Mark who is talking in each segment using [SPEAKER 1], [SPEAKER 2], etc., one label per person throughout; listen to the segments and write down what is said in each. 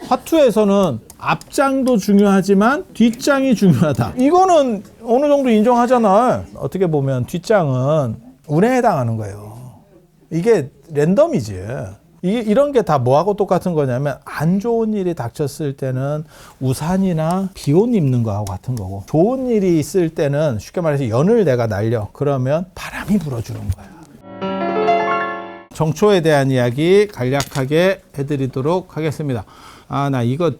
[SPEAKER 1] 화투에서는 앞장도 중요하지만 뒷장이 중요하다. 이거는 어느 정도 인정하잖아. 어떻게 보면 뒷장은 운에 해당하는 거예요. 이게 랜덤이지. 이런 게 다 뭐하고 똑같은 거냐면 안 좋은 일이 닥쳤을 때는 우산이나 비옷 입는 거하고 같은 거고, 좋은 일이 있을 때는 쉽게 말해서 연을 내가 날려. 그러면 바람이 불어주는 거야. 정초에 대한 이야기 간략하게 해드리도록 하겠습니다. 나 이거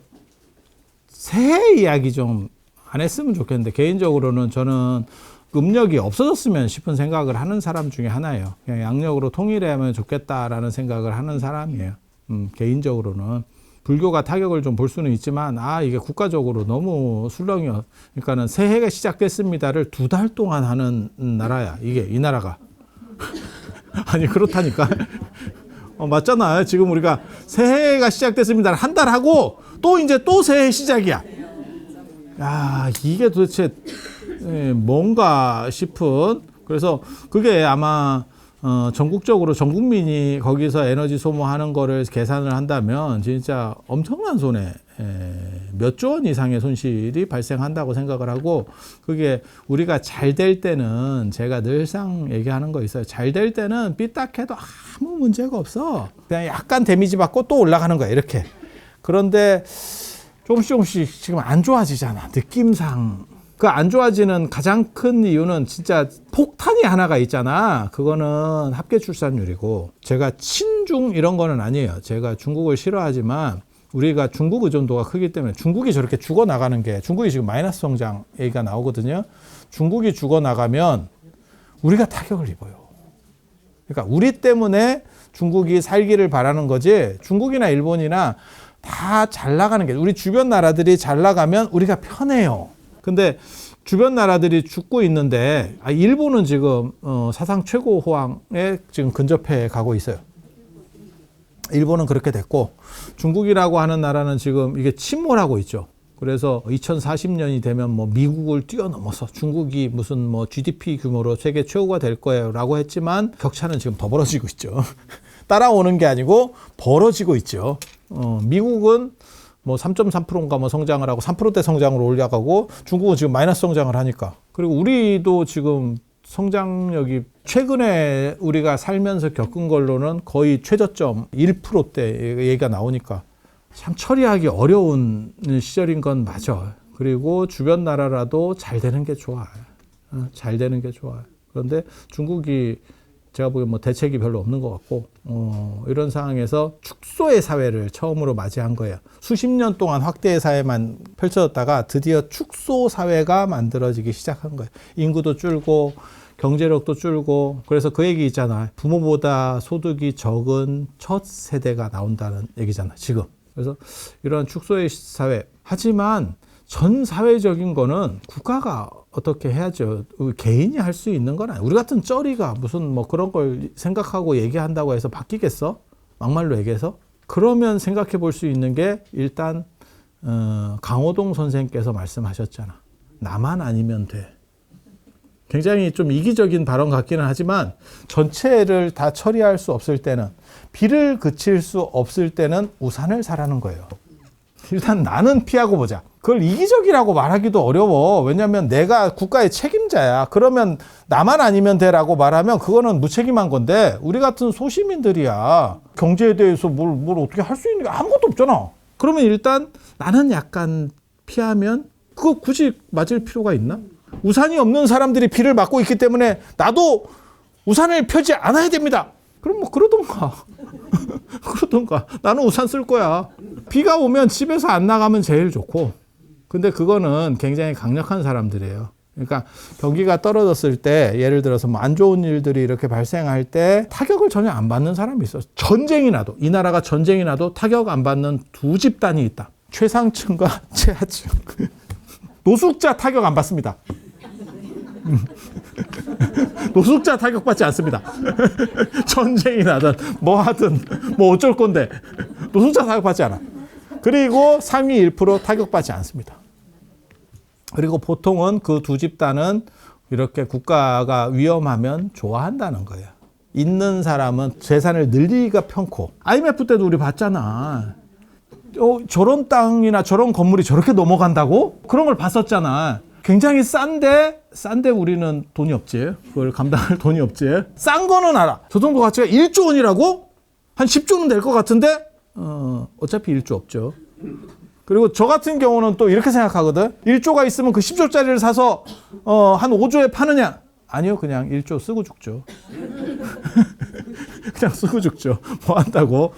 [SPEAKER 1] 새해 이야기 좀 안 했으면 좋겠는데, 개인적으로는 저는 음력이 없어졌으면 싶은 생각을 하는 사람 중에 하나예요. 그냥 양력으로 통일하면 좋겠다라는 생각을 하는 사람이에요. 개인적으로는. 불교가 타격을 좀 볼 수는 있지만, 이게 국가적으로 너무 술렁이요. 그러니까는 새해가 시작됐습니다를 2달 동안 하는 나라야. 이 나라가. 아니, 그렇다니까. 맞잖아. 지금 우리가 새해가 시작됐습니다를 한 달 하고, 또 새해 시작이야. 이게 도대체 뭔가 싶은. 그래서 그게 아마 전국적으로 전 국민이 거기서 에너지 소모하는 거를 계산을 한다면 진짜 엄청난 손해, 몇 조 원 이상의 손실이 발생한다고 생각을 하고, 그게 우리가 잘 될 때는, 제가 늘상 얘기하는 거 있어요. 잘 될 때는 삐딱해도 아무 문제가 없어. 그냥 약간 데미지 받고 또 올라가는 거야, 이렇게. 그런데 조금씩 지금 안 좋아지잖아, 느낌상. 그 안 좋아지는 가장 큰 이유는 진짜 폭탄이 하나가 있잖아. 그거는 합계 출산율이고, 제가 친중 이런 거는 아니에요. 제가 중국을 싫어하지만 우리가 중국 의존도가 크기 때문에, 중국이 저렇게 죽어나가는 게, 중국이 지금 마이너스 성장 얘기가 나오거든요. 중국이 죽어나가면 우리가 타격을 입어요. 그러니까 우리 때문에 중국이 살기를 바라는 거지, 중국이나 일본이나 다 잘 나가는 게, 우리 주변 나라들이 잘 나가면 우리가 편해요. 근데 주변 나라들이 죽고 있는데, 일본은 지금 사상 최고 호황에 지금 근접해 가고 있어요. 일본은 그렇게 됐고, 중국이라고 하는 나라는 지금 이게 침몰하고 있죠. 그래서 2040년이 되면 미국을 뛰어넘어서 중국이 무슨 GDP 규모로 세계 최고가 될 거예요 라고 했지만, 격차는 지금 더 벌어지고 있죠. 따라오는 게 아니고 벌어지고 있죠. 미국은 3.3%인가 성장을 하고 3%대 성장으로 올라가고, 중국은 지금 마이너스 성장을 하니까. 그리고 우리도 지금 성장력이 최근에 우리가 살면서 겪은 걸로는 거의 최저점 1%대 얘기가 나오니까 참 처리하기 어려운 시절인 건 맞아. 그리고 주변 나라라도 잘 되는 게 좋아. 잘 되는 게 좋아. 그런데 중국이 제가 보기엔 대책이 별로 없는 것 같고, 이런 상황에서 축소의 사회를 처음으로 맞이한 거예요. 수십 년 동안 확대의 사회만 펼쳐졌다가 드디어 축소 사회가 만들어지기 시작한 거예요. 인구도 줄고 경제력도 줄고. 그래서 그 얘기 있잖아. 부모보다 소득이 적은 첫 세대가 나온다는 얘기잖아, 지금. 그래서 이런 축소의 사회. 하지만 전 사회적인 거는 국가가 어떻게 해야죠. 개인이 할 수 있는 건 아니에요. 우리 같은 쩌리가 무슨 그런 걸 생각하고 얘기한다고 해서 바뀌겠어? 막말로 얘기해서? 그러면 생각해 볼 수 있는 게, 일단 강호동 선생께서 말씀하셨잖아. 나만 아니면 돼. 굉장히 좀 이기적인 발언 같기는 하지만, 전체를 다 처리할 수 없을 때는, 비를 그칠 수 없을 때는 우산을 사라는 거예요. 일단 나는 피하고 보자. 그걸 이기적이라고 말하기도 어려워. 왜냐하면 내가 국가의 책임자야. 그러면 나만 아니면 돼라고 말하면 그거는 무책임한 건데, 우리 같은 소시민들이야. 경제에 대해서 뭘 어떻게 할 수 있는 게 아무것도 없잖아. 그러면 일단 나는 약간 피하면, 그거 굳이 맞을 필요가 있나? 우산이 없는 사람들이 비를 맞고 있기 때문에 나도 우산을 펴지 않아야 됩니다. 그럼 그러던가. 그러던가. 나는 우산 쓸 거야. 비가 오면 집에서 안 나가면 제일 좋고. 근데 그거는 굉장히 강력한 사람들이에요. 그러니까 경기가 떨어졌을 때, 예를 들어서 안 좋은 일들이 이렇게 발생할 때 타격을 전혀 안 받는 사람이 있어요. 전쟁이 나도, 이 나라가 전쟁이 나도 타격 안 받는 두 집단이 있다. 최상층과 최하층. 노숙자 타격 안 받습니다. 노숙자 타격받지 않습니다. 전쟁이 나든 하든 어쩔 건데 노숙자 타격받지 않아. 그리고 상위 1% 타격받지 않습니다. 그리고 보통은 그 두 집단은 이렇게 국가가 위험하면 좋아한다는 거예요. 있는 사람은 재산을 늘리기가 편코. IMF 때도 우리 봤잖아. 저런 땅이나 저런 건물이 저렇게 넘어간다고? 그런 걸 봤었잖아. 굉장히 싼데 우리는 돈이 없지. 그걸 감당할 돈이 없지. 싼 거는 알아. 저 정도 가치가 1조 원이라고? 한 10조는 될 것 같은데? 어차피 1조 없죠. 그리고 저 같은 경우는 또 이렇게 생각하거든. 1조가 있으면 그 10조짜리를 사서 한 5조에 파느냐? 아니요. 그냥 1조 쓰고 죽죠. 그냥 쓰고 죽죠. 뭐 한다고?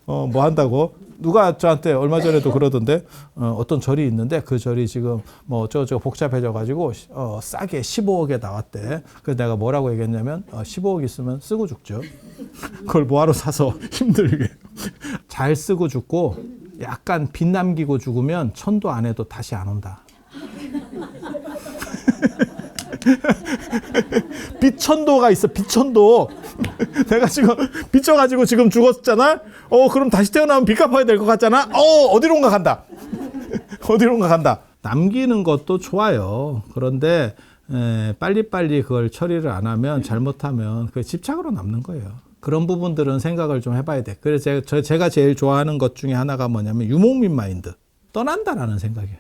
[SPEAKER 1] 뭐 한다고? 누가 저한테 얼마 전에도 그러던데 어떤 절이 있는데 그 절이 지금 뭐 어쩌고저쩌고 복잡해져 가지고 싸게 15억에 나왔대. 그래서 내가 뭐라고 얘기했냐면 15억 있으면 쓰고 죽죠. 그걸 뭐하러 사서 힘들게. 잘 쓰고 죽고 약간 빚 남기고 죽으면 천도 안 해도 다시 안 온다. 빚천도가 있어. 빚천도. 내가 지금 빚져가지고 지금 죽었잖아. 그럼 다시 태어나면 빚 갚아야 될 것 같잖아. 어디론가 간다. 어디론가 간다. 남기는 것도 좋아요. 그런데 빨리빨리 그걸 처리를 안 하면, 잘못하면 그 집착으로 남는 거예요. 그런 부분들은 생각을 좀 해봐야 돼. 그래서 제가 제일 좋아하는 것 중에 하나가 뭐냐면 유목민 마인드. 떠난다라는 생각이에요.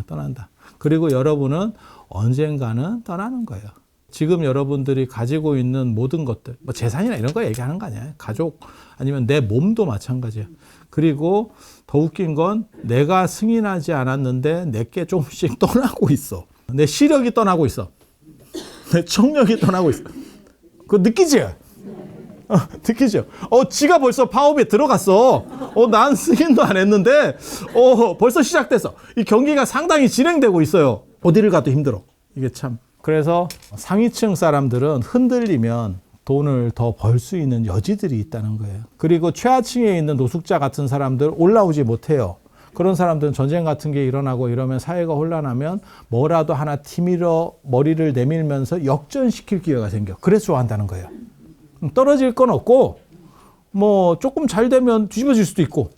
[SPEAKER 1] 떠난다. 그리고 여러분은 언젠가는 떠나는 거예요. 지금 여러분들이 가지고 있는 모든 것들, 뭐 재산이나 이런 거 얘기하는 거 아니야. 가족 아니면 내 몸도 마찬가지야. 그리고 더 웃긴 건 내가 승인하지 않았는데 내게 조금씩 떠나고 있어. 내 시력이 떠나고 있어. 내 청력이 떠나고 있어. 그거 느끼지? 느끼죠? 지가 벌써 파업에 들어갔어. 난 승인도 안 했는데, 벌써 시작됐어. 이 경기가 상당히 진행되고 있어요. 어디를 가도 힘들어. 이게 참. 그래서 상위층 사람들은 흔들리면 돈을 더 벌 수 있는 여지들이 있다는 거예요. 그리고 최하층에 있는 노숙자 같은 사람들 올라오지 못해요. 그런 사람들은 전쟁 같은 게 일어나고 이러면 사회가 혼란하면 뭐라도 하나 티밀어 머리를 내밀면서 역전시킬 기회가 생겨. 그래서 좋아한다는 거예요. 떨어질 건 없고, 뭐 조금 잘 되면 뒤집어질 수도 있고,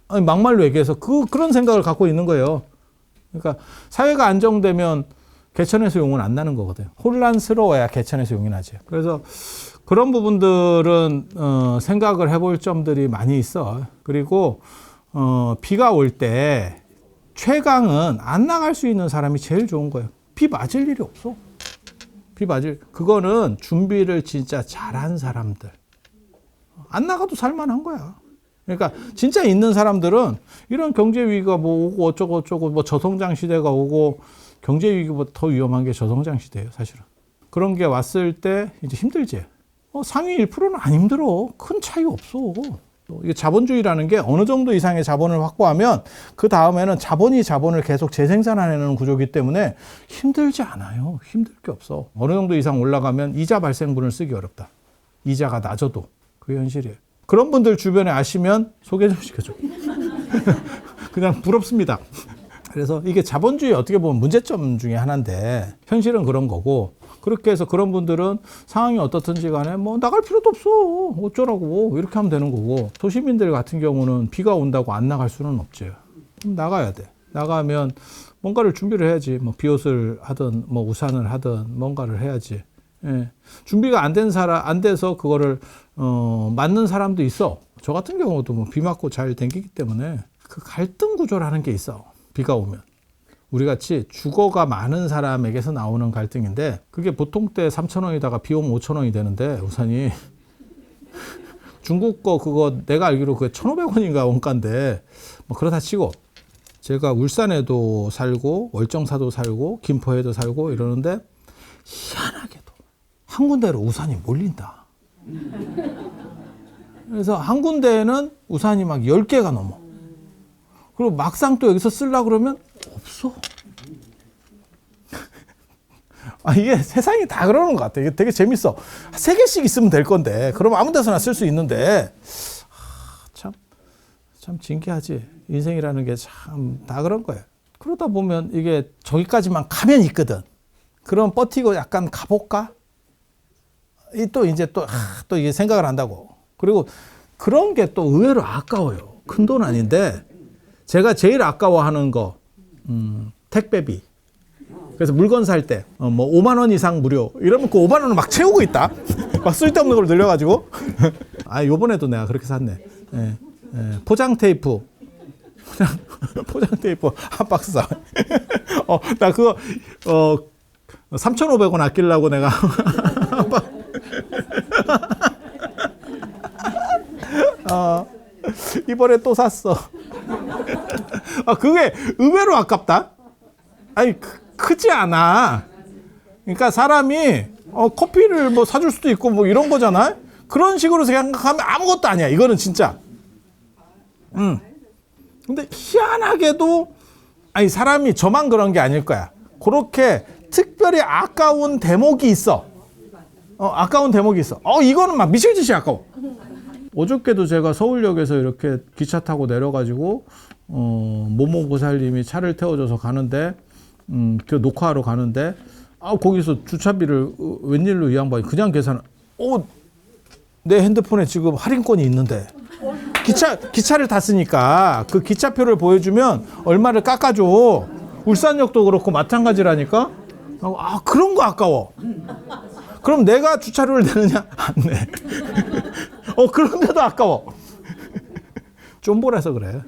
[SPEAKER 1] 아니 막말로 얘기해서 그런 생각을 갖고 있는 거예요. 그러니까 사회가 안정되면 개천에서 용은 안 나는 거거든. 혼란스러워야 개천에서 용이 나지. 그래서 그런 부분들은 생각을 해볼 점들이 많이 있어. 그리고 비가 올 때 최강은 안 나갈 수 있는 사람이 제일 좋은 거예요. 비 맞을 일이 없어. 그거는 준비를 진짜 잘한 사람들. 안 나가도 살만한 거야. 그러니까 진짜 있는 사람들은 이런 경제 위기가 뭐 오고 어쩌고 뭐 저성장 시대가 오고, 경제 위기보다 더 위험한 게 저성장 시대예요, 사실은. 그런 게 왔을 때 이제 힘들지. 상위 1%는 안 힘들어. 큰 차이가 없어. 이게 자본주의라는 게 어느 정도 이상의 자본을 확보하면 그 다음에는 자본을 계속 재생산하는 구조이기 때문에 힘들지 않아요. 힘들 게 없어. 어느 정도 이상 올라가면 이자 발생분을 쓰기 어렵다. 이자가 낮아도. 그게 현실이에요. 그런 분들 주변에 아시면 소개 좀 시켜줘. 그냥 부럽습니다. 그래서 이게 자본주의 어떻게 보면 문제점 중에 하나인데 현실은 그런 거고, 그렇게 해서 그런 분들은 상황이 어떻든지 간에 뭐 나갈 필요도 없어. 어쩌라고. 이렇게 하면 되는 거고, 소시민들 같은 경우는 비가 온다고 안 나갈 수는 없지. 나가야 돼. 나가면 뭔가를 준비를 해야지. 뭐 비옷을 하든 뭐 우산을 하든 뭔가를 해야지. 예. 준비가 안 돼서 그거를 맞는 사람도 있어. 저 같은 경우도 뭐 비 맞고 잘 댕기기 때문에 그 갈등 구조라는 게 있어. 비가 오면. 우리 같이 주거가 많은 사람에게서 나오는 갈등인데, 그게 보통 때 3,000원이다가 비 오면 5,000원이 되는데, 우산이. 중국 거 그거 내가 알기로 그게 1,500원인가 원가인데, 뭐 그러다 치고, 제가 울산에도 살고, 월정사도 살고, 김포에도 살고 이러는데, 희한하게도 한 군데로 우산이 몰린다. 그래서 한 군데에는 우산이 막 10개가 넘어. 그리고 막상 또 여기서 쓰려고 그러면 없어. 이게 세상이 다 그러는 것 같아. 이게 되게 재밌어. 3개씩 있으면 될 건데, 그러면 아무 데서나 쓸 수 있는데, 참 신기하지. 인생이라는 게 참 다 그런 거예요. 그러다 보면 이게 저기까지만 가면 있거든. 그럼 버티고 약간 가볼까? 또 이제 또 이게 생각을 한다고. 그리고 그런 게 또 의외로 아까워요. 큰 돈 아닌데, 제가 제일 아까워하는 거, 택배비. 그래서 물건 살 때, 뭐 5만 원 이상 무료. 이러면 그 5만 원을 막 채우고 있다. 막 쓸데없는 걸 늘려가지고. 요번에도 내가 그렇게 샀네. 예. 포장 테이프. 포장 테이프 한 박스 사. 나 그거 3,500원 아끼려고 내가 이번에 또 샀어. 그게 의외로 아깝다. 아니 크지 않아. 그러니까 사람이 커피를 뭐 사줄 수도 있고 뭐 이런 거잖아. 그런 식으로 생각하면 아무것도 아니야. 이거는 진짜. 근데 희한하게도 아니 사람이 저만 그런 게 아닐 거야. 그렇게 특별히 아까운 대목이 있어. 아까운 대목이 있어. 이거는 막 미칠 짓이 아까워. 어저께도 제가 서울역에서 이렇게 기차 타고 내려가지고 모모고살님이 차를 태워줘서 가는데 그 녹화하러 가는데 거기서 주차비를 웬일로 이 양반이 그냥 계산을 내 핸드폰에 지금 할인권이 있는데 기차를 탔으니까 그 기차표를 보여주면 얼마를 깎아줘. 울산역도 그렇고 마찬가지라니까. 그런 거 아까워. 그럼 내가 주차료를 내느냐? 안 내. 그런데도 아까워. 쫌보라서 그래.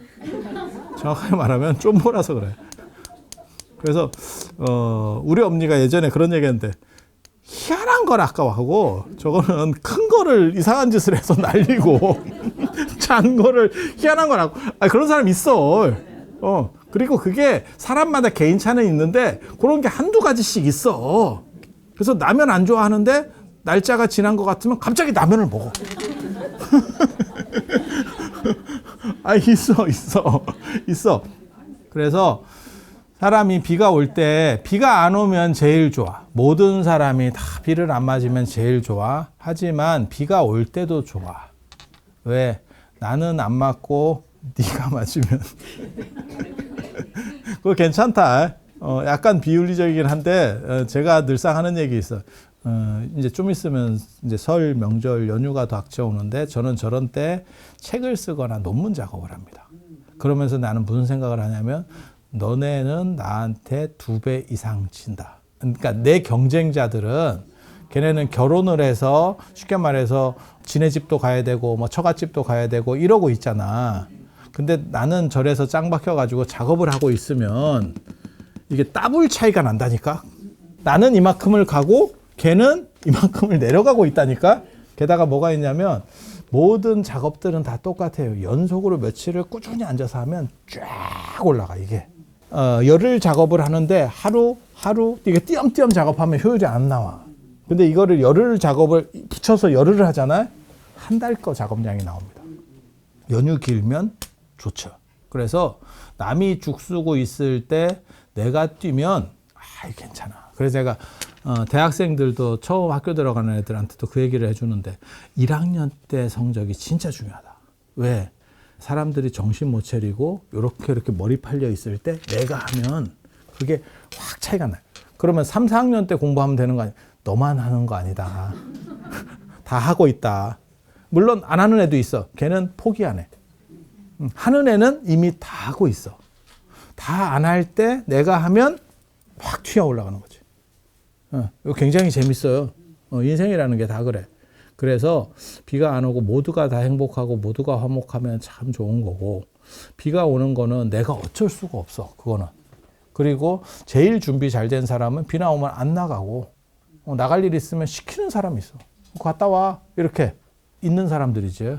[SPEAKER 1] 정확하게 말하면 쫌보라서 그래. 그래서 우리 엄니가 예전에 그런 얘기했는데 희한한 걸 아까워하고 저거는 큰 거를 이상한 짓을 해서 날리고 작은 거를 희한한 걸 하고 그런 사람 있어. 그리고 그게 사람마다 개인차는 있는데 그런 게 한두 가지씩 있어. 그래서 라면 안 좋아하는데 날짜가 지난 것 같으면 갑자기 라면을 먹어. 있어. 그래서 사람이 비가 올 때 비가 안 오면 제일 좋아. 모든 사람이 다 비를 안 맞으면 제일 좋아. 하지만 비가 올 때도 좋아. 왜? 나는 안 맞고 네가 맞으면 그거 괜찮다. 약간 비윤리적이긴 한데 제가 늘상 하는 얘기 있어. 이제 좀 있으면 이제 설 명절 연휴가 닥쳐오는데 저는 저런 때 책을 쓰거나 논문 작업을 합니다. 그러면서 나는 무슨 생각을 하냐면 너네는 나한테 2배 이상 친다. 그러니까 내 경쟁자들은 걔네는 결혼을 해서 쉽게 말해서 지네 집도 가야 되고 뭐 처갓집도 가야 되고 이러고 있잖아. 근데 나는 절에서 짱 박혀가지고 작업을 하고 있으면 이게 더블 차이가 난다니까. 나는 이만큼을 가고 걔는 이만큼을 내려가고 있다니까. 게다가 뭐가 있냐면 모든 작업들은 다 똑같아요. 연속으로 며칠을 꾸준히 앉아서 하면 쫙 올라가 이게. 열흘 작업을 하는데 하루 이게 띄엄띄엄 작업하면 효율이 안 나와. 근데 이거를 열흘 작업을 붙여서 열흘을 하잖아요. 한 달 거 작업량이 나옵니다. 연휴 길면 좋죠. 그래서 남이 죽쓰고 있을 때 내가 뛰면 괜찮아. 그래서 제가 대학생들도 처음 학교 들어가는 애들한테도 그 얘기를 해주는데 1학년 때 성적이 진짜 중요하다. 왜? 사람들이 정신 못 차리고 이렇게 머리 팔려 있을 때 내가 하면 그게 확 차이가 나요. 그러면 3, 4학년 때 공부하면 되는 거 아니야. 너만 하는 거 아니다. 다 하고 있다. 물론 안 하는 애도 있어. 걔는 포기 안 해. 하는 애는 이미 다 하고 있어. 다 안 할 때 내가 하면 확 튀어 올라가는 거지. 이거 굉장히 재밌어요. 인생이라는 게 다 그래. 그래서 비가 안 오고 모두가 다 행복하고 모두가 화목하면 참 좋은 거고, 비가 오는 거는 내가 어쩔 수가 없어. 그거는. 그리고 제일 준비 잘 된 사람은 비나 오면 안 나가고, 나갈 일 있으면 시키는 사람이 있어. 갔다 와. 이렇게 있는 사람들이지.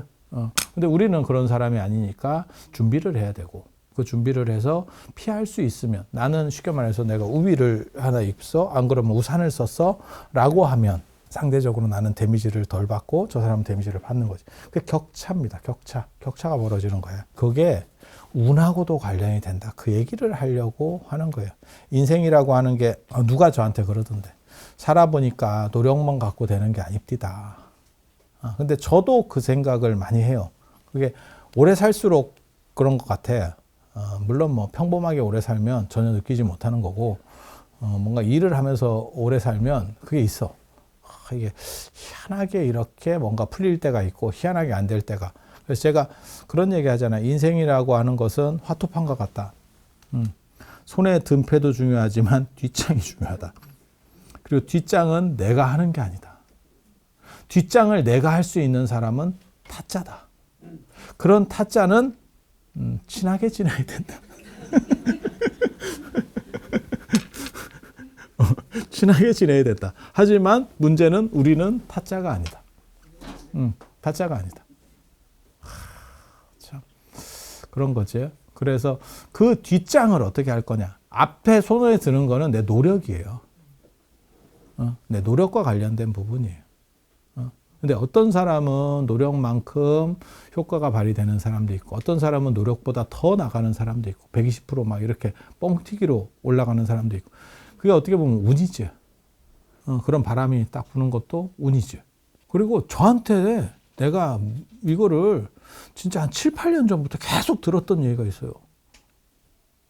[SPEAKER 1] 근데 우리는 그런 사람이 아니니까 준비를 해야 되고, 그 준비를 해서 피할 수 있으면, 나는 쉽게 말해서 내가 우비를 하나 입어, 안 그러면 우산을 썼어 라고 하면 상대적으로 나는 데미지를 덜 받고 저 사람은 데미지를 받는 거지. 그게 격차입니다. 격차가 벌어지는 거야. 그게 운하고도 관련이 된다. 그 얘기를 하려고 하는 거예요. 인생이라고 하는 게 누가 저한테 그러던데, 살아보니까 노력만 갖고 되는 게 아닙니다. 근데 저도 그 생각을 많이 해요. 그게 오래 살수록 그런 것 같아. 물론 뭐 평범하게 오래 살면 전혀 느끼지 못하는 거고, 뭔가 일을 하면서 오래 살면 그게 있어. 이게 희한하게 이렇게 뭔가 풀릴 때가 있고 희한하게 안 될 때가. 그래서 제가 그런 얘기 하잖아요. 인생이라고 하는 것은 화투판과 같다. 손의 든패도 중요하지만 뒷장이 중요하다. 그리고 뒷장은 내가 하는 게 아니다. 뒷장을 내가 할 수 있는 사람은 타짜다. 그런 타짜는 친하게 지내야 된다. 친하게 지내야 된다. 하지만 문제는 우리는 타짜가 아니다. 타짜가 아니다. 참 그런 거지. 그래서 그 뒷장을 어떻게 할 거냐. 앞에 손에 드는 거는 내 노력이에요. 내 노력과 관련된 부분이에요. 근데 어떤 사람은 노력만큼 효과가 발휘되는 사람도 있고 어떤 사람은 노력보다 더 나가는 사람도 있고 120% 이렇게 뻥튀기로 올라가는 사람도 있고 그게 어떻게 보면 운이죠. 그런 바람이 딱 부는 것도 운이죠. 그리고 저한테 내가 이거를 진짜 한 7, 8년 전부터 계속 들었던 얘기가 있어요.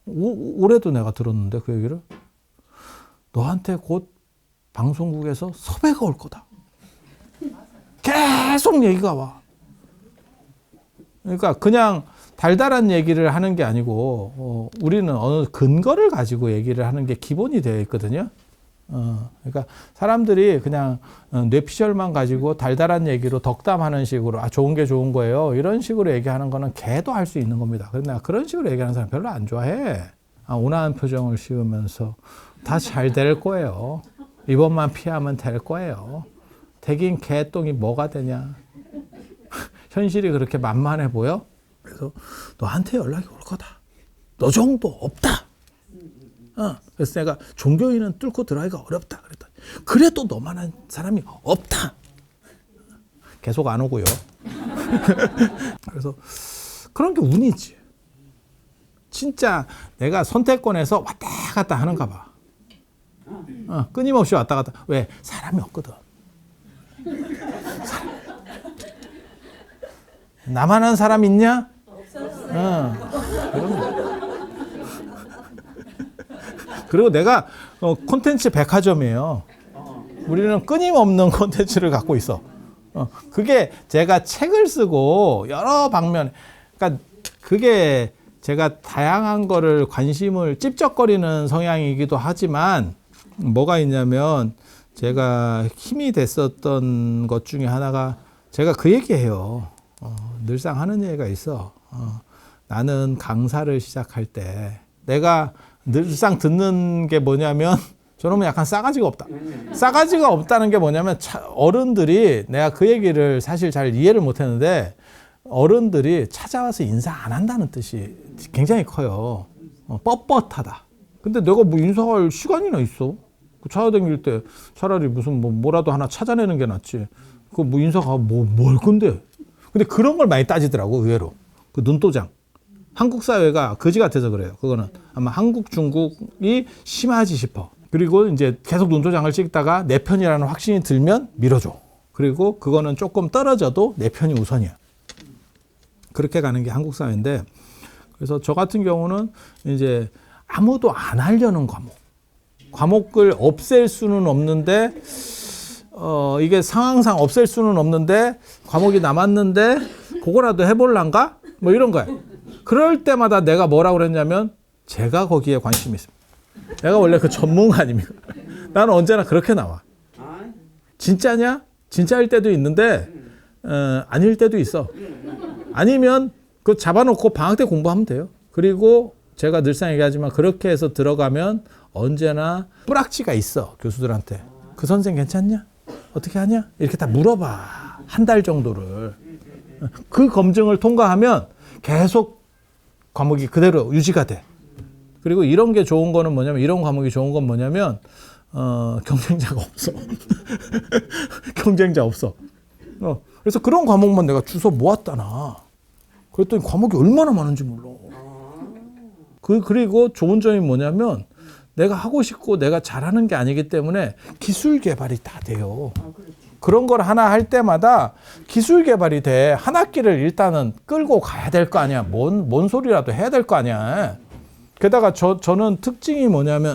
[SPEAKER 1] 올해도 내가 들었는데 그 얘기를. 너한테 곧 방송국에서 섭외가 올 거다. 계속 얘기가 와. 그러니까 그냥 달달한 얘기를 하는 게 아니고 우리는 어느 근거를 가지고 얘기를 하는 게 기본이 되어 있거든요. 그러니까 사람들이 그냥 뇌피셜만 가지고 달달한 얘기로 덕담하는 식으로 좋은 게 좋은 거예요. 이런 식으로 얘기하는 거는 개도 할 수 있는 겁니다. 그런데 그런 식으로 얘기하는 사람 별로 안 좋아해. 온화한 표정을 씌우면서 다 잘 될 거예요. 이번만 피하면 될 거예요. 대긴 개똥이 뭐가 되냐. 현실이 그렇게 만만해 보여? 그래서 너한테 연락이 올 거다. 너 정도 없다. 그래서 내가 종교인은 뚫고 들어가기가 어렵다. 그랬더니 그래도 너만한 사람이 없다. 계속 안 오고요. 그래서 그런 게 운이지. 진짜 내가 선택권에서 왔다 갔다 하는가 봐. 끊임없이 왔다 갔다. 왜? 사람이 없거든. 나만한 사람 있냐? 그리고 내가 콘텐츠 백화점이에요. 우리는 끊임없는 콘텐츠를 갖고 있어. 그게 제가 책을 쓰고 여러 방면, 그러니까 그게 제가 다양한 거를 관심을 찝쩍거리는 성향이기도 하지만 뭐가 있냐면 제가 힘이 됐었던 것 중에 하나가 제가 그 얘기해요. 늘상 하는 얘기가 있어. 나는 강사를 시작할 때 내가 늘상 듣는 게 뭐냐면 저놈은 약간 싸가지가 없다. 싸가지가 없다는 게 뭐냐면 어른들이 내가 그 얘기를 사실 잘 이해를 못했는데 어른들이 찾아와서 인사 안 한다는 뜻이 굉장히 커요. 뻣뻣하다. 근데 내가 뭐 인사할 시간이나 있어? 찾아다닐 때 차라리 무슨 뭐라도 하나 찾아내는 게 낫지. 그 뭐 인사가 뭘 건데? 근데 그런 걸 많이 따지더라고 의외로. 그 눈도장. 한국 사회가 거지 같아서 그래요. 그거는 아마 한국, 중국이 심하지 싶어. 그리고 이제 계속 눈도장을 찍다가 내 편이라는 확신이 들면 밀어줘. 그리고 그거는 조금 떨어져도 내 편이 우선이야. 그렇게 가는 게 한국 사회인데, 그래서 저 같은 경우는 이제 아무도 안 하려는 과목을 없앨 수는 없는데, 이게 상황상 없앨 수는 없는데, 과목이 남았는데, 그거라도 해볼란가? 뭐 이런 거야. 그럴 때마다 내가 뭐라고 그랬냐면, 제가 거기에 관심이 있습니다. 내가 원래 그 전문가 아닙니까? 나는 언제나 그렇게 나와. 진짜냐? 진짜일 때도 있는데, 아닐 때도 있어. 아니면 그 잡아놓고 방학 때 공부하면 돼요. 그리고 제가 늘상 얘기하지만 그렇게 해서 들어가면 언제나 뿌락지가 있어. 교수들한테. 그 선생 괜찮냐? 어떻게 하냐? 이렇게 다 물어봐. 한 달 정도를. 그 검증을 통과하면 계속 과목이 그대로 유지가 돼. 그리고 이런 게 좋은 거는 뭐냐면, 이런 과목이 좋은 건 뭐냐면, 경쟁자가 없어. 경쟁자 없어. 그래서 그런 과목만 내가 주워 모았다나. 그랬더니 과목이 얼마나 많은지 몰라. 그리고 좋은 점이 뭐냐면 내가 하고 싶고 내가 잘하는 게 아니기 때문에 기술 개발이 다 돼요. 그런 걸 하나 할 때마다 기술 개발이 돼. 한 학기를 일단은 끌고 가야 될 거 아니야. 뭔 소리라도 해야 될 거 아니야. 게다가 저는 특징이 뭐냐면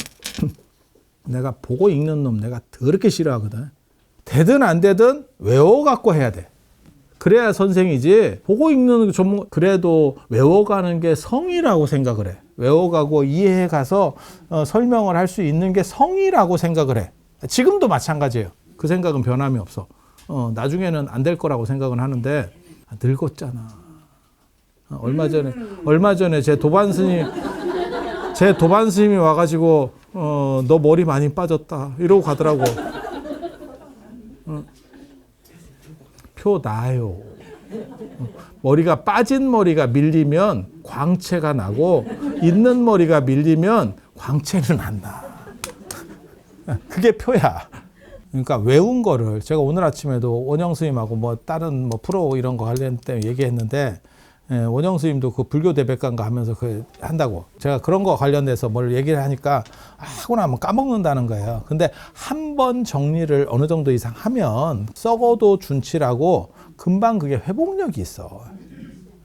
[SPEAKER 1] 내가 보고 읽는 놈 내가 더럽게 싫어하거든. 되든 안 되든 외워갖고 해야 돼. 그래야 선생이지. 보고 읽는 전문, 그래도 외워가는 게 성이라고 생각을 해. 외워가고 이해해가서 설명을 할 수 있는 게 성이라고 생각을 해. 지금도 마찬가지예요. 그 생각은 변함이 없어. 나중에는 안 될 거라고 생각은 하는데, 늙었잖아. 얼마 전에 제 도반 스님이 와가지고 너 머리 많이 빠졌다 이러고 가더라고. 표 나요. 머리가 빠진 머리가 밀리면 광채가 나고 있는 머리가 밀리면 광채는 안 나. 그게 표야. 그러니까 외운 거를 제가 오늘 아침에도 원영 스님하고 뭐 다른 뭐 프로 이런 거 관련 때 얘기했는데 원영 스님도 그 불교 대백관가 하면서 그 한다고 제가 그런 거 관련돼서 뭘 얘기를 하니까 하고 나면 까먹는다는 거예요. 근데 한 번 정리를 어느 정도 이상 하면 썩어도 준치라고 금방 그게 회복력이 있어.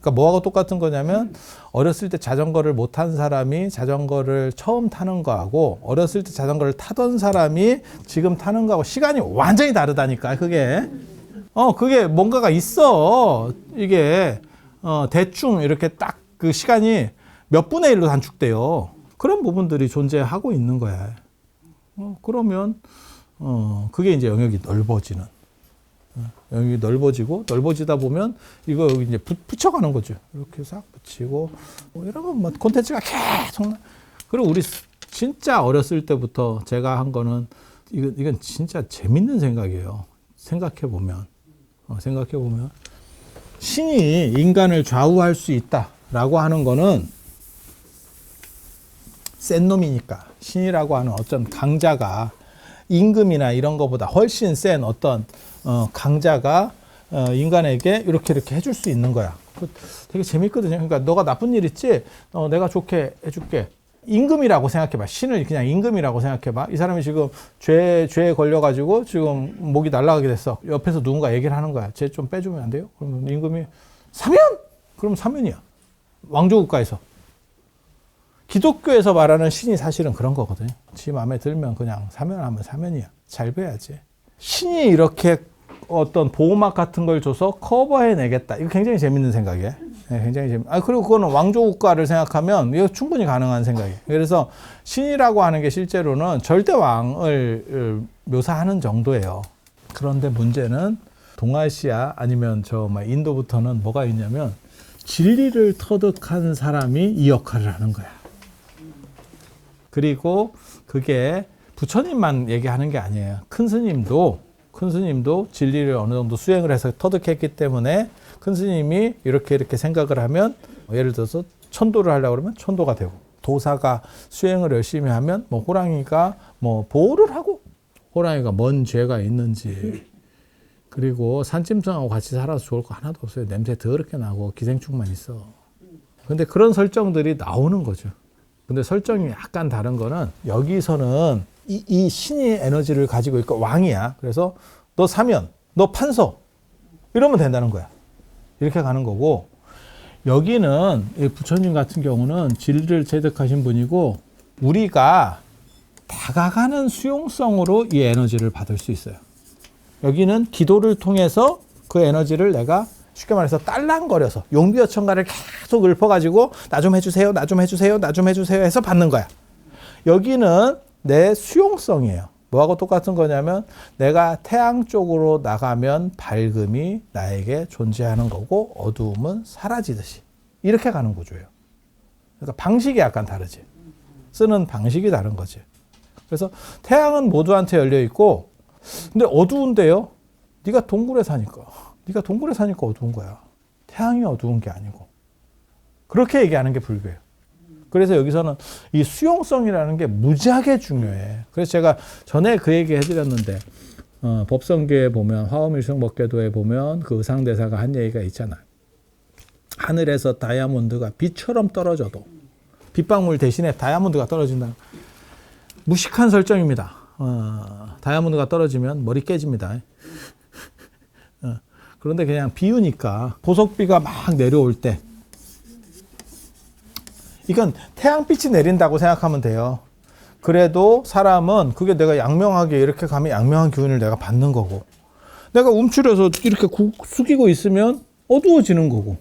[SPEAKER 1] 그러니까 뭐하고 똑같은 거냐면 어렸을 때 자전거를 못 탄 사람이 자전거를 처음 타는 거하고 어렸을 때 자전거를 타던 사람이 지금 타는 거하고 시간이 완전히 다르다니까. 그게 뭔가가 있어. 이게 대충 이렇게 딱 그 시간이 몇 분의 1로 단축돼요. 그런 부분들이 존재하고 있는 거야. 그러면 그게 이제 영역이 넓어지는. 영역이 넓어지다 보면 이거 여기 이제 붙여가는 거죠. 이렇게 싹 붙이고 이런 거 뭐 콘텐츠가 계속. 그리고 우리 진짜 어렸을 때부터 제가 한 거는 이건 진짜 재밌는 생각이에요. 생각해 보면 신이 인간을 좌우할 수 있다라고 하는 거는 센 놈이니까 신이라고 하는 어떤 강자가 임금이나 이런 거보다 훨씬 센 어떤 강자가 인간에게 이렇게 해줄 수 있는 거야. 되게 재밌거든요. 그러니까 너가 나쁜 일 있지? 내가 좋게 해줄게. 임금이라고 생각해봐. 신을 그냥 임금이라고 생각해봐. 이 사람이 지금 죄에 걸려가지고 지금 목이 날아가게 됐어. 옆에서 누군가 얘기를 하는 거야. 쟤 좀 빼주면 안 돼요? 그러면 임금이 사면? 그럼 사면이야. 왕조국가에서. 기독교에서 말하는 신이 사실은 그런 거거든요. 지 마음에 들면 그냥 사면하면 사면이야. 잘 배야지. 신이 이렇게 어떤 보호막 같은 걸 줘서 커버해내겠다. 이거 굉장히 재밌는 생각이에요. 네, 굉장히 그리고 그거는 왕조국가를 생각하면 이거 충분히 가능한 생각이에요. 그래서 신이라고 하는 게 실제로는 절대왕을 묘사하는 정도예요. 그런데 문제는 동아시아 아니면 인도부터는 뭐가 있냐면 진리를 터득한 사람이 이 역할을 하는 거야. 그리고 그게 부처님만 얘기하는 게 아니에요. 큰 스님도 진리를 어느 정도 수행을 해서 터득했기 때문에 큰 스님이 이렇게 생각을 하면 예를 들어서 천도를 하려고 그러면 천도가 되고 도사가 수행을 열심히 하면 호랑이가 보호를 하고 호랑이가 뭔 죄가 있는지 그리고 산짐승하고 같이 살아서 좋을 거 하나도 없어요. 냄새 더럽게 나고 기생충만 있어. 근데 그런 설정들이 나오는 거죠. 근데 설정이 약간 다른 거는 여기서는 이 신이 에너지를 가지고 있고 왕이야. 그래서 너 사면, 너 판서 이러면 된다는 거야. 이렇게 가는 거고 여기는 부처님 같은 경우는 진리를 체득하신 분이고 우리가 다가가는 수용성으로 이 에너지를 받을 수 있어요. 여기는 기도를 통해서 그 에너지를 내가 쉽게 말해서 딸랑거려서 용비어천가를 계속 읊어가지고 나 좀 해주세요, 나 좀 해주세요, 나 좀 해주세요 해서 받는 거야. 여기는 내 수용성이에요. 뭐하고 똑같은 거냐면 내가 태양 쪽으로 나가면 밝음이 나에게 존재하는 거고 어두움은 사라지듯이 이렇게 가는 구조예요. 그러니까 방식이 약간 다르지. 쓰는 방식이 다른 거지. 그래서 태양은 모두한테 열려 있고 근데 어두운데요. 네가 동굴에 사니까 어두운 거야. 태양이 어두운 게 아니고. 그렇게 얘기하는 게 불교예요. 그래서 여기서는 이 수용성이라는 게 무지하게 중요해. 그래서 제가 전에 그 얘기 해드렸는데 법성계에 보면 화엄일승법계도에 보면 그 의상대사가 한 얘기가 있잖아요. 하늘에서 다이아몬드가 비처럼 떨어져도 빗방울 대신에 다이아몬드가 떨어진다. 무식한 설정입니다. 다이아몬드가 떨어지면 머리 깨집니다. 그런데 그냥 비유니까 보석비가 막 내려올 때 이건 태양빛이 내린다고 생각하면 돼요. 그래도 사람은 그게 내가 양명하게 이렇게 가면 양명한 기운을 내가 받는 거고 내가 움츠려서 이렇게 숙이고 있으면 어두워지는 거고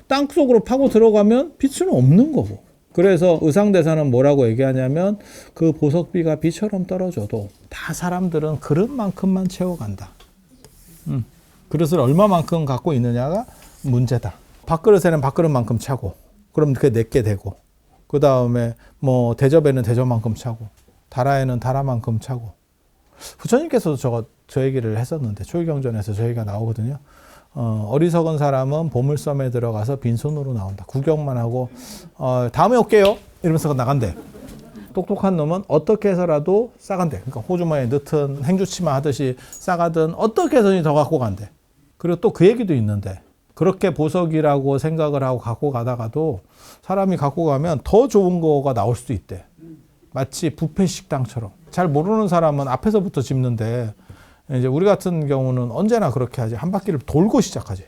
[SPEAKER 1] 땅속으로 파고 들어가면 빛은 없는 거고 그래서 의상대사는 뭐라고 얘기하냐면 그 보석비가 비처럼 떨어져도 다 사람들은 그릇만큼만 채워간다. 그릇을 얼마만큼 갖고 있느냐가 문제다. 밥그릇에는 밥그릇만큼 차고, 그럼 그게 내게 되고, 그 다음에 뭐 대접에는 대접만큼 차고, 다라에는 다라만큼 차고. 부처님께서도 저 얘기를 했었는데, 초유경전에서 저 얘기가 나오거든요. 어리석은 사람은 보물섬에 들어가서 빈손으로 나온다. 구경만 하고, 다음에 올게요. 이러면서 나간대. 똑똑한 놈은 어떻게 해서라도 싸간대. 그러니까 호주머니에 넣든 행주치마 하듯이 싸가든 어떻게 해서든 더 갖고 간대. 그리고 또 그 얘기도 있는데, 그렇게 보석이라고 생각을 하고 갖고 가다가도 사람이 갖고 가면 더 좋은 거가 나올 수도 있대. 마치 뷔페 식당처럼. 잘 모르는 사람은 앞에서부터 집는데, 이제 우리 같은 경우는 언제나 그렇게 하지. 한 바퀴를 돌고 시작하지.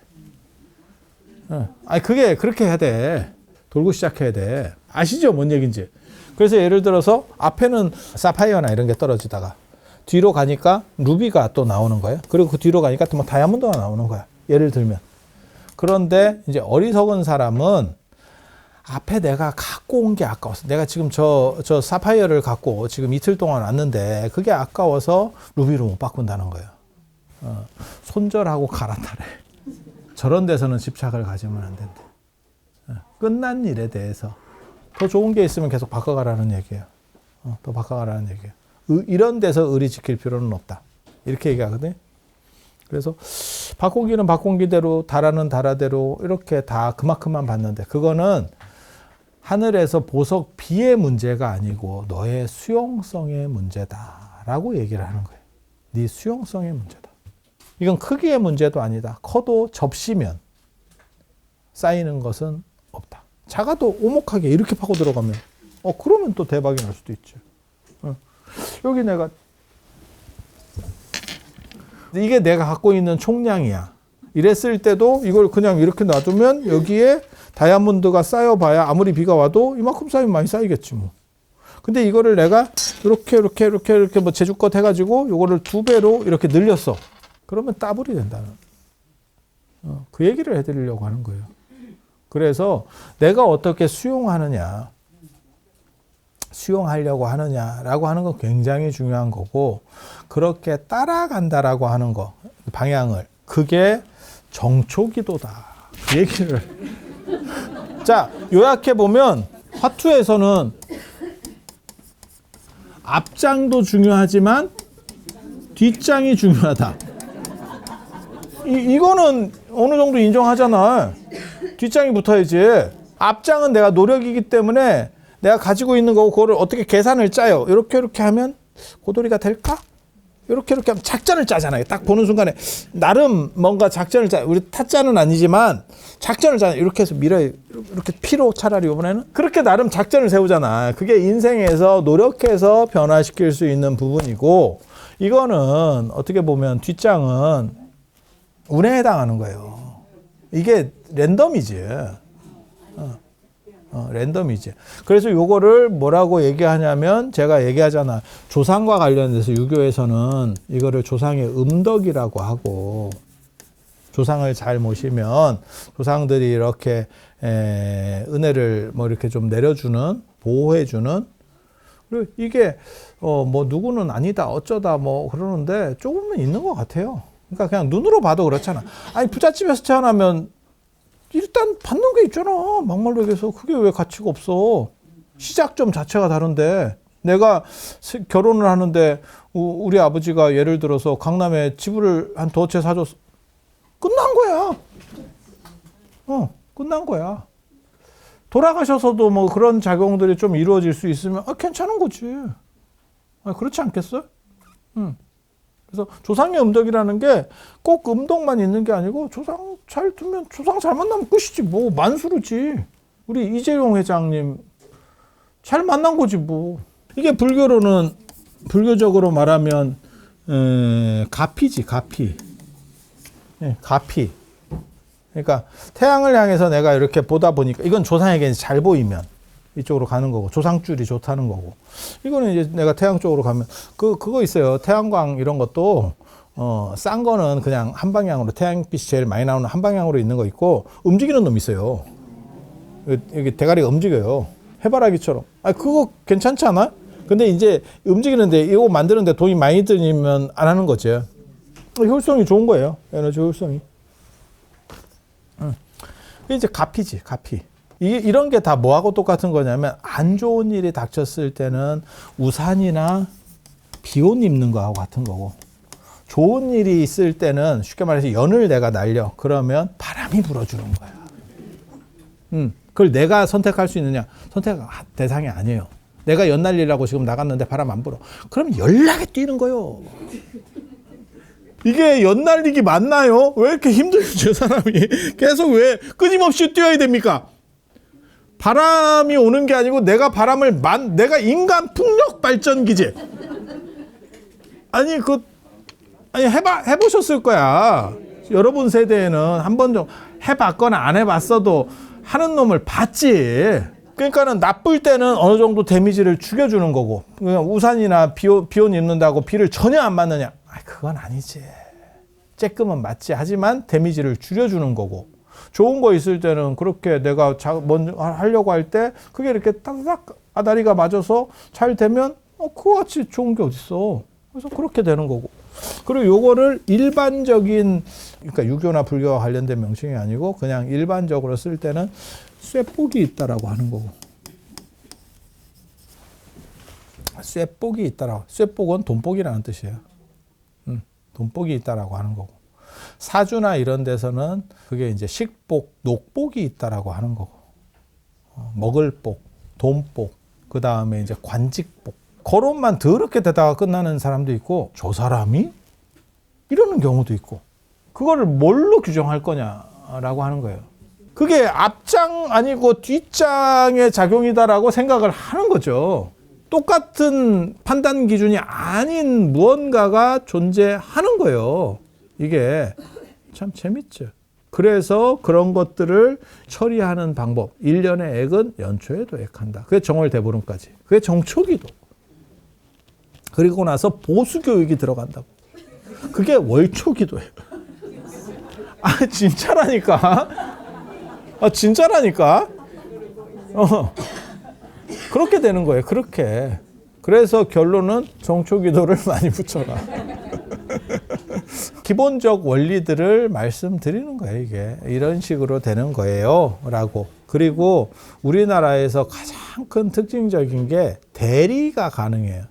[SPEAKER 1] 아니, 그게 그렇게 해야 돼. 돌고 시작해야 돼. 아시죠? 뭔 얘기인지. 그래서 예를 들어서 앞에는 사파이어나 이런 게 떨어지다가 뒤로 가니까 루비가 또 나오는 거예요. 그리고 그 뒤로 가니까 또 뭐 다이아몬드가 나오는 거야. 예를 들면. 그런데 이제 어리석은 사람은 앞에 내가 갖고 온 게 아까워서, 내가 지금 저 사파이어를 갖고 지금 이틀 동안 왔는데 그게 아까워서 루비로 못 바꾼다는 거예요. 손절하고 갈아타래. 저런 데서는 집착을 가지면 안 된대. 끝난 일에 대해서 더 좋은 게 있으면 계속 바꿔가라는 얘기예요. 더 바꿔가라는 얘기예요. 이런 데서 의리 지킬 필요는 없다. 이렇게 얘기하거든요. 그래서 바꾸기는 바꾸기대로, 다라는 다라대로 이렇게 다 그만큼만 받는데, 그거는 하늘에서 보석 비의 문제가 아니고 너의 수용성의 문제다라고 얘기를 하는 거예요. 네 수용성의 문제다. 이건 크기의 문제도 아니다. 커도 접시면 쌓이는 것은 없다. 작아도 오목하게 이렇게 파고 들어가면 그러면 또 대박이 날 수도 있죠. 여기 내가 이게 내가 갖고 있는 총량이야. 이랬을 때도 이걸 그냥 이렇게 놔두면 여기에 다이아몬드가 쌓여봐야 아무리 비가 와도 이만큼 쌓이면 많이 쌓이겠지 뭐. 근데 이거를 내가 이렇게 뭐 제주껏 해가지고 이거를 2배로 이렇게 늘렸어. 그러면 따블이 된다는. 그 얘기를 해드리려고 하는 거예요. 그래서 내가 어떻게 수용하려고 하느냐라고 하는 건 굉장히 중요한 거고, 그렇게 따라간다라고 하는 거, 방향을, 그게 정초기도다. 그 얘기를. 자, 요약해 보면 화투에서는 앞장도 중요하지만 뒷장이 중요하다. 이거는 어느 정도 인정하잖아. 뒷장이 붙어야지. 앞장은 내가 노력이기 때문에 내가 가지고 있는 거고, 그거를 어떻게 계산을 짜요. 이렇게 하면 고돌이가 될까? 이렇게 하면 작전을 짜잖아요. 딱 보는 순간에 나름 뭔가 작전을 짜. 우리 타짜는 아니지만 작전을 짜요. 이렇게 해서 밀어요. 이렇게 피로 차라리 이번에는 그렇게 나름 작전을 세우잖아. 그게 인생에서 노력해서 변화시킬 수 있는 부분이고, 이거는 어떻게 보면 뒷장은 운에 해당하는 거예요. 이게 랜덤이지. 랜덤이지. 그래서 요거를 뭐라고 얘기하냐면, 제가 얘기하잖아. 조상과 관련돼서 유교에서는 이거를 조상의 음덕이라고 하고, 조상을 잘 모시면 조상들이 이렇게 은혜를 뭐 이렇게 좀 내려주는, 보호해주는. 그리고 이게 뭐 누구는 아니다 어쩌다 뭐 그러는데 조금은 있는 것 같아요. 그러니까 그냥 눈으로 봐도 그렇잖아. 아니, 부잣집에서 태어나면 일단 받는 게 있잖아. 막말로 얘기해서. 그게 왜 가치가 없어. 시작점 자체가 다른데, 내가 결혼을 하는데 우리 아버지가 예를 들어서 강남에 집을 한 두 채 사줬어. 끝난 거야. 끝난 거야. 돌아가셔서도 뭐 그런 작용들이 좀 이루어질 수 있으면 괜찮은 거지. 그렇지 않겠어요? 그래서 조상의 음덕이라는 게 꼭 음덕만 있는 게 아니고, 조상 잘 두면, 조상 잘 만나면 끝이지 뭐. 만수르지. 우리 이재용 회장님 잘 만난 거지 뭐. 이게 불교적으로 말하면 가피지, 가피. 가피. 그러니까 태양을 향해서 내가 이렇게 보다 보니까, 이건 조상에게 잘 보이면 이쪽으로 가는 거고, 조상줄이 좋다는 거고. 이거는 이제 내가 태양 쪽으로 가면 그거 있어요. 태양광 이런 것도 싼 거는 그냥 한 방향으로, 태양빛이 제일 많이 나오는 한 방향으로 있는 거 있고, 움직이는 놈 있어요. 여기 대가리가 움직여요. 해바라기처럼. 그거 괜찮지 않아? 근데 이제 움직이는데, 이거 만드는데 돈이 많이 들면 안 하는 거지. 효율성이 좋은 거예요. 에너지 효율성이. 이제 가피지, 가피. 이런 게 다 뭐하고 똑같은 거냐면 안 좋은 일이 닥쳤을 때는 우산이나 비옷 입는 거하고 같은 거고, 좋은 일이 있을 때는 쉽게 말해서 연을 내가 날려. 그러면 바람이 불어주는 거야. 그걸 내가 선택할 수 있느냐? 선택 대상이 아니에요. 내가 연 날리려고 지금 나갔는데 바람 안 불어. 그럼 연락에 뛰는 거요. 이게 연 날리기 맞나요? 왜 이렇게 힘들죠, 사람이? 계속 왜 끊임없이 뛰어야 됩니까? 바람이 오는 게 아니고 내가 바람을 내가 인간 풍력 발전 기제. 아니 해보셨을 거야. 여러분 세대에는 한 번 정도 해봤거나 안 해봤어도 하는 놈을 봤지. 그러니까는 나쁠 때는 어느 정도 데미지를 죽여주는 거고, 그냥 우산이나 비옷 입는다고 비를 전혀 안 맞느냐? 그건 아니지. 쬐끔은 맞지. 하지만 데미지를 줄여주는 거고, 좋은 거 있을 때는 그렇게 내가 먼저 하려고 할 때 그게 이렇게 딱딱 아다리가 맞아서 잘 되면 그거 같이 좋은 게 어딨어. 그래서 그렇게 되는 거고. 그리고 요거를 일반적인, 그러니까 유교나 불교와 관련된 명칭이 아니고 그냥 일반적으로 쓸 때는 쇠복이 있다라고 하는 거고. 쇠복이 있다라고. 쇠복은 돈복이라는 뜻이에요. 돈복이 있다라고 하는 거고. 사주나 이런 데서는 그게 이제 식복, 녹복이 있다라고 하는 거고. 먹을 복, 돈복, 그 다음에 이제 관직복. 거론만 더럽게 되다가 끝나는 사람도 있고, 저 사람이? 이러는 경우도 있고. 그거를 뭘로 규정할 거냐라고 하는 거예요. 그게 앞장 아니고 뒷장의 작용이다라고 생각을 하는 거죠. 똑같은 판단 기준이 아닌 무언가가 존재하는 거예요. 이게 참 재밌죠. 그래서 그런 것들을 처리하는 방법. 일년의 액은 연초에 도액한다. 그게 정월대보름까지. 그게 정초기도. 그리고 나서 보수교육이 들어간다고. 그게 월초기도예요. 진짜라니까. 진짜라니까. 그렇게 되는 거예요. 그렇게. 그래서 결론은 정초기도를 많이 붙여라. 기본적 원리들을 말씀드리는 거예요. 이게 이런 식으로 되는 거예요 라고. 그리고 우리나라에서 가장 큰 특징적인 게 대리가 가능해요.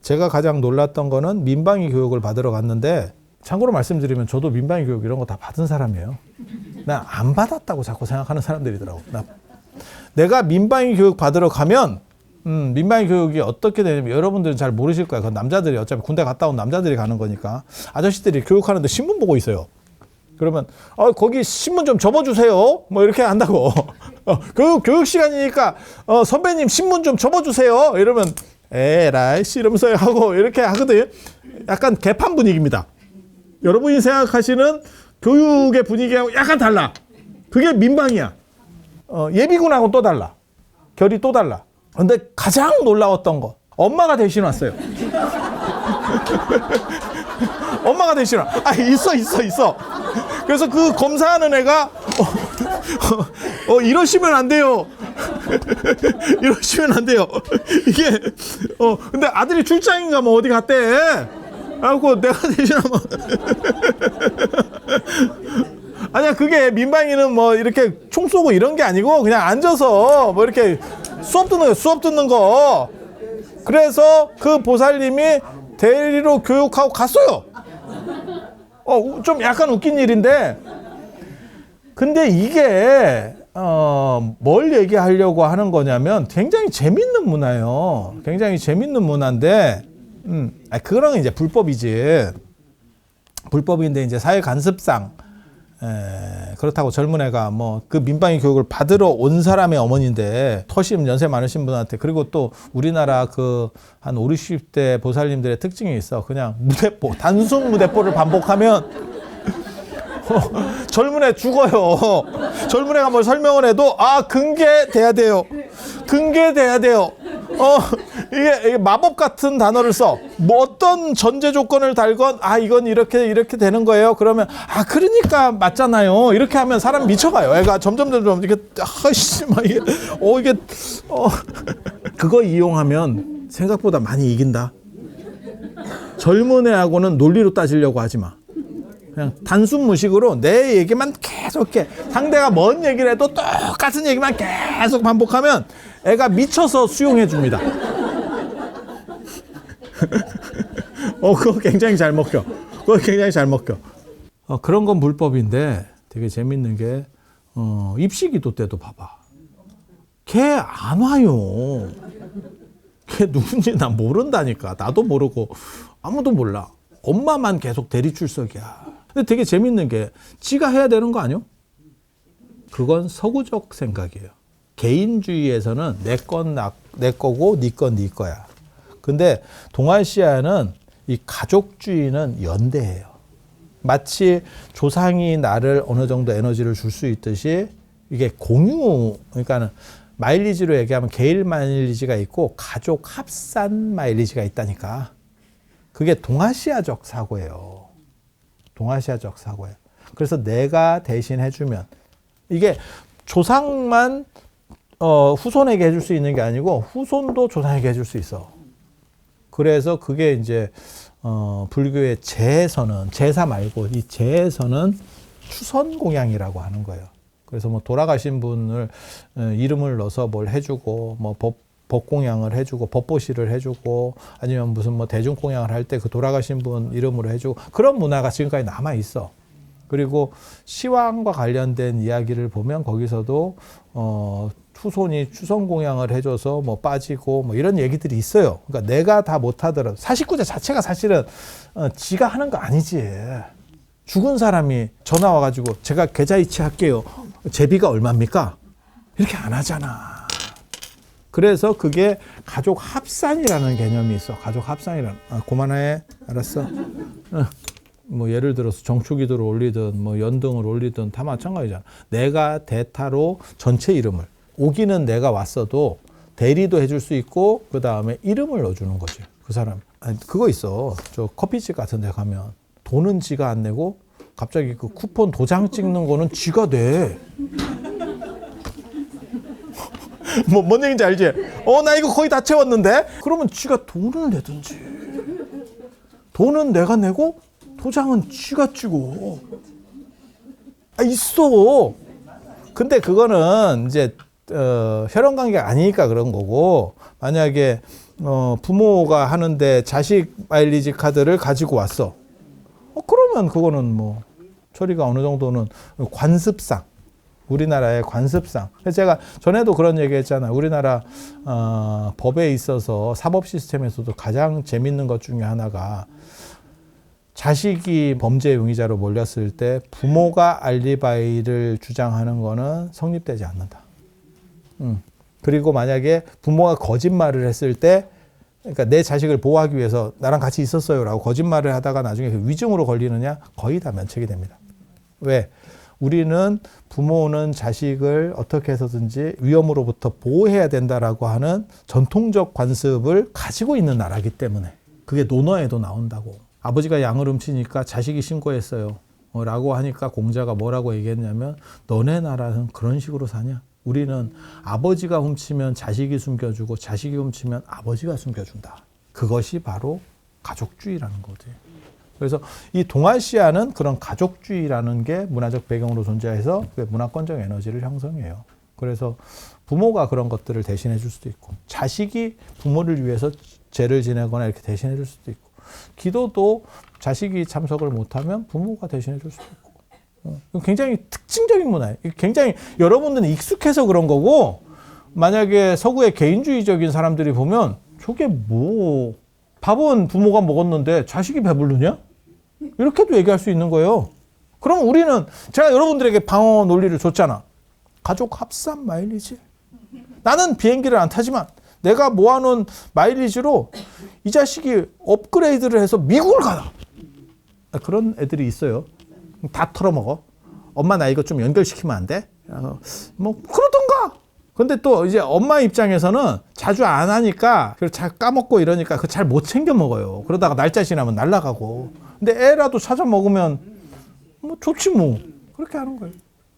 [SPEAKER 1] 제가 가장 놀랐던 거는 민방위 교육을 받으러 갔는데, 참고로 말씀드리면 저도 민방위 교육 이런 거 다 받은 사람이에요. 난 안 받았다고 자꾸 생각하는 사람들이더라고. 내가 민방위 교육 받으러 가면 민방위 교육이 어떻게 되냐면, 여러분들은 잘 모르실 거예요. 그건 남자들이, 어차피 군대 갔다 온 남자들이 가는 거니까. 아저씨들이 교육하는데 신문 보고 있어요. 그러면 거기 신문 좀 접어주세요. 뭐 이렇게 한다고. 교육 시간이니까 선배님 신문 좀 접어주세요. 이러면 에라이 이러면서 하고 이렇게 하거든요. 약간 개판 분위기입니다. 여러분이 생각하시는 교육의 분위기하고 약간 달라. 그게 민방위야. 예비군하고 또 달라. 결이 또 달라. 근데 가장 놀라웠던 거, 엄마가 대신 왔어요. 엄마가 대신 와. 있어. 그래서 그 검사하는 애가 이러시면 안 돼요. 이러시면 안 돼요. 이게 근데 아들이 출장인가 뭐 어디 갔대. 그래갖고 내가 대신하면 아니야, 그게 민방위는 뭐 이렇게 총 쏘고 이런 게 아니고 그냥 앉아서 뭐 이렇게 수업 듣는 거. 그래서 그 보살님이 대리로 교육하고 갔어요. 좀 약간 웃긴 일인데, 근데 이게 뭘 얘기하려고 하는 거냐면 굉장히 재밌는 문화예요. 굉장히 재밌는 문화인데, 그거는 이제 불법이지. 불법인데 이제 사회 간섭상, 그렇다고 젊은 애가 뭐 그 민방위 교육을 받으러 온 사람의 어머니인데, 터심 연세 많으신 분한테. 그리고 또 우리나라 그 한 50, 60대 보살님들의 특징이 있어. 그냥 무대뽀, 단순 무대뽀를 반복하면 젊은 애 죽어요. 젊은 애가 뭘 설명을 해도 근계돼야 돼요. 근계돼야 돼요. 이게 마법 같은 단어를 써. 뭐 어떤 전제 조건을 달건 이건 이렇게 되는 거예요. 그러면 그러니까 맞잖아요. 이렇게 하면 사람 미쳐가요. 애가 점점 이게 이게 그거 이용하면 생각보다 많이 이긴다. 젊은 애하고는 논리로 따지려고 하지 마. 그냥 단순 무식으로 내 얘기만 계속 해. 상대가 뭔 얘기를 해도 똑같은 얘기만 계속 반복하면 애가 미쳐서 수용해 줍니다. 그거 굉장히 잘 먹혀. 그거 굉장히 잘 먹혀. 그런 건 불법인데 되게 재밌는 게 입시기도 때도 봐봐. 걔 안 와요. 걔 누군지 난 모른다니까. 나도 모르고 아무도 몰라. 엄마만 계속 대리 출석이야. 근데 되게 재밌는 게 지가 해야 되는 거 아니요? 그건 서구적 생각이에요. 개인주의에서는 내 거고 네 건 네 거야. 근데 동아시아는 이 가족주의는 연대해요. 마치 조상이 나를 어느 정도 에너지를 줄 수 있듯이 이게 공유, 그러니까는 마일리지로 얘기하면 개인 마일리지가 있고 가족 합산 마일리지가 있다니까. 그게 동아시아적 사고예요. 동아시아적 사고예요. 그래서 내가 대신 해주면 이게 조상만 후손에게 해줄 수 있는 게 아니고 후손도 조상에게 해줄 수 있어. 그래서 그게 이제 불교의 제에서는 제사 말고 이 제에서는 추선 공양이라고 하는 거예요. 그래서 뭐 돌아가신 분을 이름을 넣어서 뭘 해주고 뭐 법 공양을 해주고 법보시를 해주고 아니면 무슨 뭐 대중 공양을 할 때 그 돌아가신 분 이름으로 해주고 그런 문화가 지금까지 남아 있어. 그리고 시황과 관련된 이야기를 보면 거기서도 후손이 추선 공양을 해줘서 뭐 빠지고 뭐 이런 얘기들이 있어요. 그러니까 내가 다 못하더라도 사십구제 자체가 사실은 지가 하는 거 아니지. 죽은 사람이 전화 와가지고 제가 계좌이체 할게요. 제비가 얼마입니까? 이렇게 안 하잖아. 그래서 그게 가족 합산이라는 개념이 있어. 가족 합산이라는. 그만해. 알았어. 뭐 예를 들어서 정축기도를 올리든 뭐 연등을 올리든 다 마찬가지잖아. 내가 대타로 전체 이름을 오기는 내가 왔어도 대리도 해줄 수 있고 그 다음에 이름을 넣어주는 거지. 그 사람. 그거 있어. 저 커피집 같은 데 가면 돈은 지가 안 내고 갑자기 그 쿠폰 도장 찍는 거는 지가 내. 뭔 얘기인지 알지? 나 이거 거의 다 채웠는데? 그러면 지가 돈을 내든지. 돈은 내가 내고 도장은 지가 찍어. 있어. 근데 그거는 이제 혈연 관계가 아니니까 그런 거고, 만약에 부모가 하는데 자식 마일리지 카드를 가지고 왔어. 그러면 그거는 뭐 처리가 어느 정도는 관습상, 우리나라의 관습상. 그래서 제가 전에도 그런 얘기 했잖아요. 우리나라 법에 있어서 사법 시스템에서도 가장 재밌는 것 중에 하나가 자식이 범죄 용의자로 몰렸을 때 부모가 알리바이를 주장하는 거는 성립되지 않는다. 그리고 만약에 부모가 거짓말을 했을 때, 그러니까 내 자식을 보호하기 위해서 나랑 같이 있었어요 라고 거짓말을 하다가 나중에 그 위증으로 걸리느냐? 거의 다 면책이 됩니다. 왜? 우리는 부모는 자식을 어떻게 해서든지 위험으로부터 보호해야 된다라고 하는 전통적 관습을 가지고 있는 나라이기 때문에 그게 논어에도 나온다고. 아버지가 양을 훔치니까 자식이 신고했어요 라고 하니까 공자가 뭐라고 얘기했냐면 너네 나라는 그런 식으로 사냐? 우리는 아버지가 훔치면 자식이 숨겨주고 자식이 훔치면 아버지가 숨겨준다. 그것이 바로 가족주의라는 거지. 그래서 이 동아시아는 그런 가족주의라는 게 문화적 배경으로 존재해서 문화권적 에너지를 형성해요. 그래서 부모가 그런 것들을 대신해 줄 수도 있고 자식이 부모를 위해서 제를 지내거나 이렇게 대신해 줄 수도 있고 기도도 자식이 참석을 못하면 부모가 대신해 줄 수도 있고 굉장히 특징적인 문화예요. 굉장히 여러분들은 익숙해서 그런 거고 만약에 서구의 개인주의적인 사람들이 보면 저게 뭐 밥은 부모가 먹었는데 자식이 배부르냐? 이렇게도 얘기할 수 있는 거예요. 그럼 우리는 제가 여러분들에게 방어 논리를 줬잖아. 가족 합산 마일리지. 나는 비행기를 안 타지만 내가 모아놓은 마일리지로 이 자식이 업그레이드를 해서 미국을 가라. 그런 애들이 있어요. 다 털어먹어. 엄마 나 이거 좀 연결시키면 안 돼? 뭐 그러던가. 근데 또 이제 엄마 입장에서는 자주 안 하니까 잘 까먹고 이러니까 그 잘 못 챙겨 먹어요. 그러다가 날짜 지나면 날라가고. 근데 애라도 찾아 먹으면 뭐 좋지 뭐. 그렇게 하는 거예요.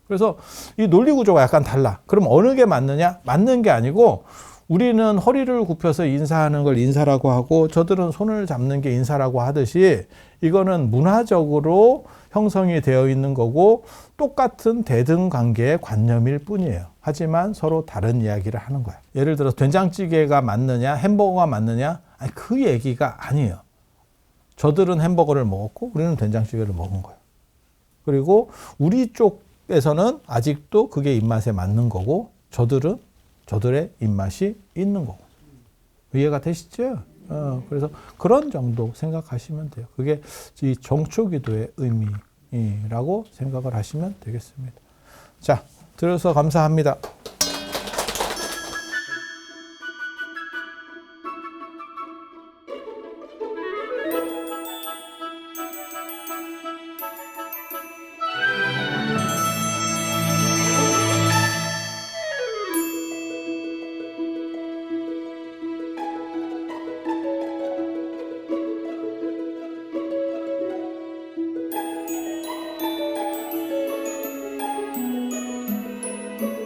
[SPEAKER 1] 그래서 이 논리 구조가 약간 달라. 그럼 어느 게 맞느냐? 맞는 게 아니고 우리는 허리를 굽혀서 인사하는 걸 인사라고 하고 저들은 손을 잡는 게 인사라고 하듯이 이거는 문화적으로 형성이 되어 있는 거고 똑같은 대등 관계의 관념일 뿐이에요. 하지만 서로 다른 이야기를 하는 거야. 예를 들어 된장찌개가 맞느냐 햄버거가 맞느냐 아니, 그 얘기가 아니에요. 저들은 햄버거를 먹었고 우리는 된장찌개를 먹은 거예요. 그리고 우리 쪽에서는 아직도 그게 입맛에 맞는 거고 저들은 저들의 입맛이 있는 거고. 이해가 되시죠? 그래서 그런 정도 생각하시면 돼요. 그게 이 정초기도의 의미라고 생각을 하시면 되겠습니다. 자, 들어서 감사합니다.